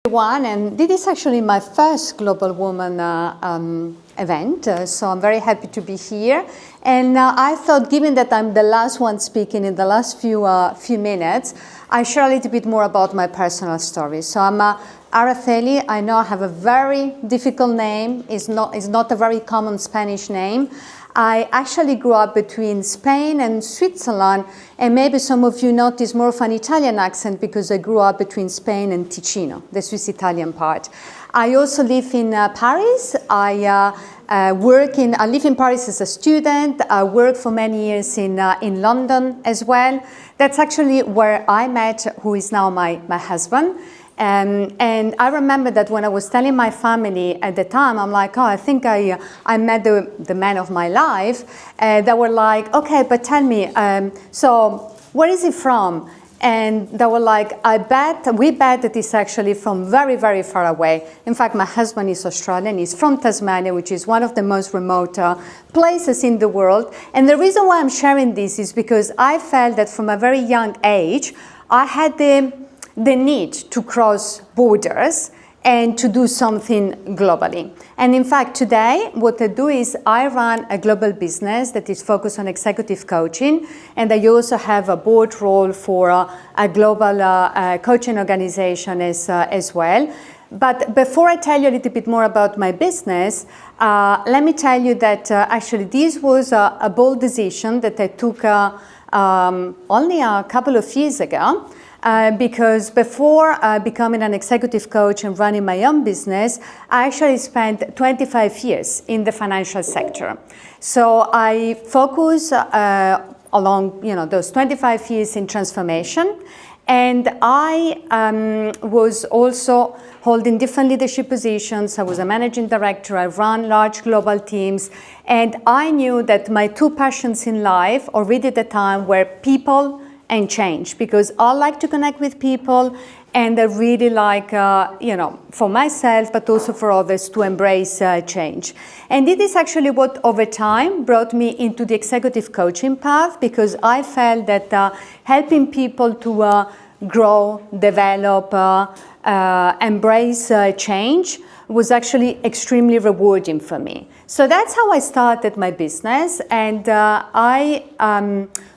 One, and this is actually my first Global Woman event, so I'm very happy to be here. And I thought, given that I'm the last one speaking in the last few minutes, I share a little bit more about my personal story. So I'm Araceli. I know I have a very difficult name. It's not a very common Spanish name. I actually grew up between Spain and Switzerland, and maybe some of you notice more of an Italian accent because I grew up between Spain and Ticino, the Swiss-Italian part. I also live in Paris. I live in Paris as a student. I worked for many years in London as well. That's actually where I met who is now my husband. And I remember that when I was telling my family at the time, I'm like, oh, I think I met the man of my life. They were like, okay, but tell me, so where is he from? And they were like, we bet that he's actually from very, very far away. In fact, my husband is Australian. He's from Tasmania, which is one of the most remote places in the world. And the reason why I'm sharing this is because I felt that from a very young age, I had the need to cross borders and to do something globally. And in fact, today, what I do is I run a global business that is focused on executive coaching, and I also have a board role for a global coaching organization as well. But before I tell you a little bit more about my business, let me tell you that actually this was a bold decision that I took only a couple of years ago. Because before becoming an executive coach and running my own business, I actually spent 25 years in the financial sector. So I focus along those 25 years in transformation, and I was also holding different leadership positions. I was a managing director. I ran large global teams, and I knew that my two passions in life already at the time were people and change, because I like to connect with people, and I really like, for myself, but also for others, to embrace change. And it is actually what, over time, brought me into the executive coaching path, because I felt that helping people to grow, develop, embrace change was actually extremely rewarding for me. So that's how I started my business, and I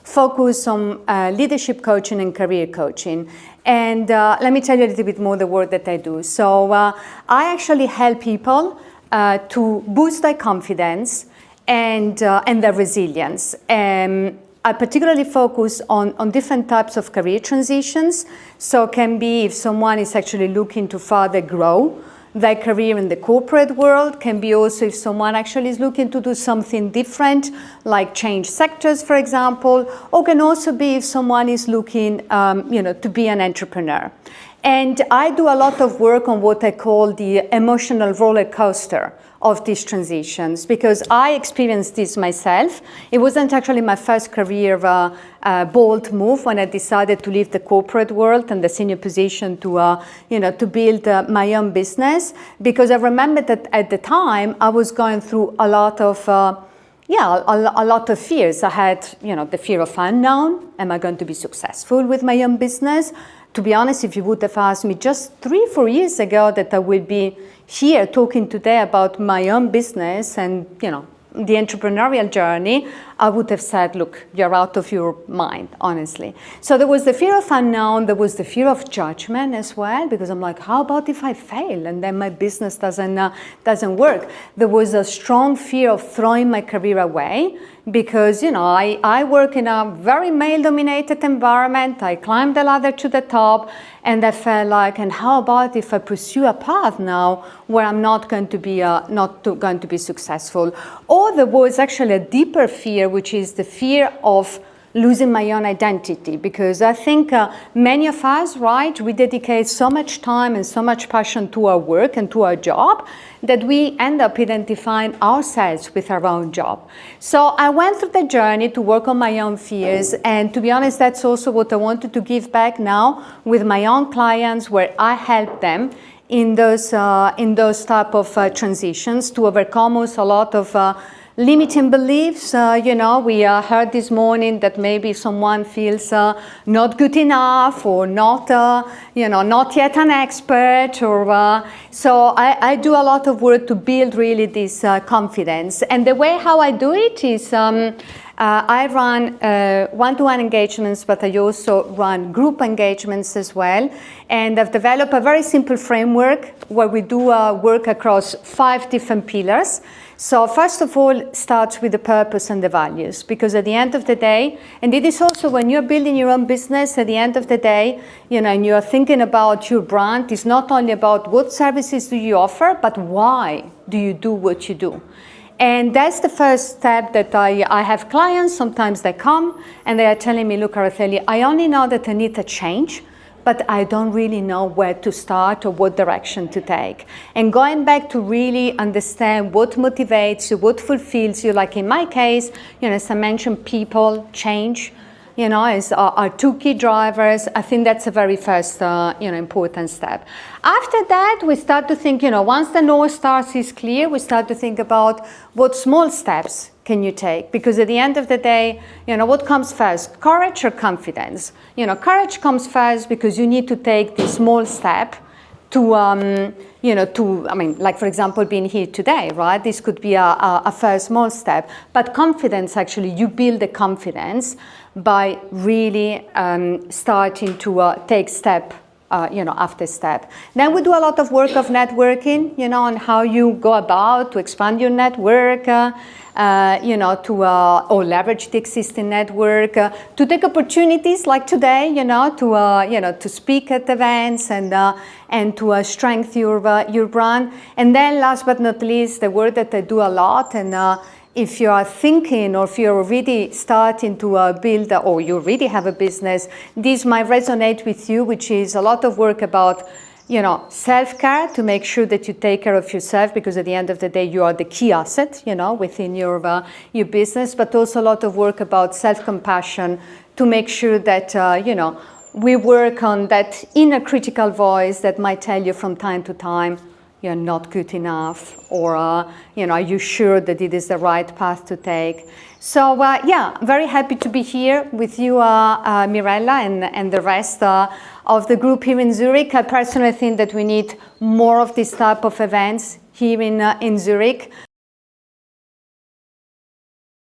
focus on leadership coaching and career coaching. And let me tell you a little bit more the work that I do. So I actually help people to boost their confidence and their resilience. I particularly focus on different types of career transitions. So it can be if someone is actually looking to further grow their career in the corporate world, can be also if someone actually is looking to do something different, like change sectors, for example, or can also be if someone is looking, to be an entrepreneur. And I do a lot of work on what I call the emotional roller coaster of these transitions, because I experienced this myself. It wasn't actually my first career bold move when I decided to leave the corporate world and the senior position to build my own business, because I remember that at the time I was going through a lot of a lot of fears. I had, the fear of unknown. Am I going to be successful with my own business? To be honest, if you would have asked me just 3-4 years ago that I would be here talking today about my own business and, the entrepreneurial journey, I would have said, look, you're out of your mind, honestly. So there was the fear of unknown, there was the fear of judgment as well, because I'm like, how about if I fail and then my business doesn't work? There was a strong fear of throwing my career away, because, I work in a very male-dominated environment. I climbed the ladder to the top, and I felt like, and how about if I pursue a path now where I'm not going to be successful? Or there was actually a deeper fear, which is the fear of losing my own identity, because I think many of us, right, we dedicate so much time and so much passion to our work and to our job that we end up identifying ourselves with our own job. So I went through the journey to work on my own fears, and to be honest, that's also what I wanted to give back now with my own clients, where I help them in those type of transitions to overcome also a lot of limiting beliefs. We heard this morning that maybe someone feels not good enough or not, not yet an expert. So I do a lot of work to build really this confidence. And the way how I do it is I run one-to-one engagements, but I also run group engagements as well. And I've developed a very simple framework where we do work across 5 different pillars. So first of all, it starts with the purpose and the values, because at the end of the day, and it is also when you're building your own business, at the end of the day, and you're thinking about your brand, it's not only about what services do you offer, but why do you do what you do. And that's the first step that I have clients, sometimes they come and they are telling me, look, Araceli, I only know that I need a change, but I don't really know where to start or what direction to take. And going back to really understand what motivates you, what fulfills you, like in my case, as I mentioned, people, change, is our 2 key drivers. I think that's the very first, important step. After that, we start to think, once the North Star is clear, we start to think about what small steps can you take? Because at the end of the day, what comes first, courage or confidence? Courage comes first because you need to take this small step to, like for example, being here today, right? This could be a first small step. But confidence, actually, you build the confidence by really starting to take step, after step. Then we do a lot of work of networking, on how you go about to expand your network, or leverage the existing network, to take opportunities like today, to speak at events and to strengthen your brand. And then last but not least, the work that I do a lot, and if you are thinking or if you're already starting to build or you already have a business, this might resonate with you, which is a lot of work about self-care, to make sure that you take care of yourself, because at the end of the day, you are the key asset, within your business, but also a lot of work about self-compassion to make sure that, we work on that inner critical voice that might tell you from time to time, you're not good enough, or, are you sure that it is the right path to take? So, very happy to be here with you, Mirella, and the rest of the group here in Zurich. I personally think that we need more of this type of events here in Zurich.